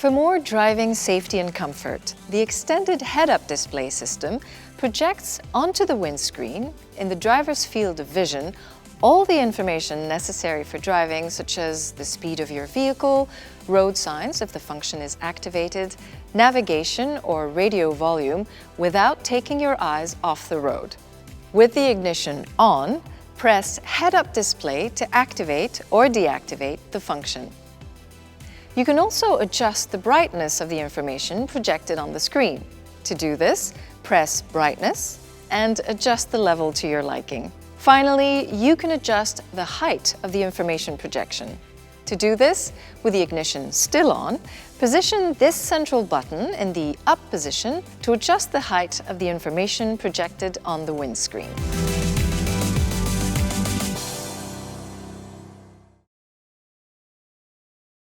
For more driving safety and comfort, the extended head-up display system projects onto the windscreen, in the driver's field of vision, all the information necessary for driving, such as the speed of your vehicle, road signs if the function is activated, navigation or radio volume, without taking your eyes off the road. With the ignition on, press Head-Up Display to activate or deactivate the function. You can also adjust the brightness of the information projected on the screen. To do this, press Brightness and adjust the level to your liking. Finally, you can adjust the height of the information projection. To do this, with the ignition still on, position this central button in the up position to adjust the height of the information projected on the windscreen.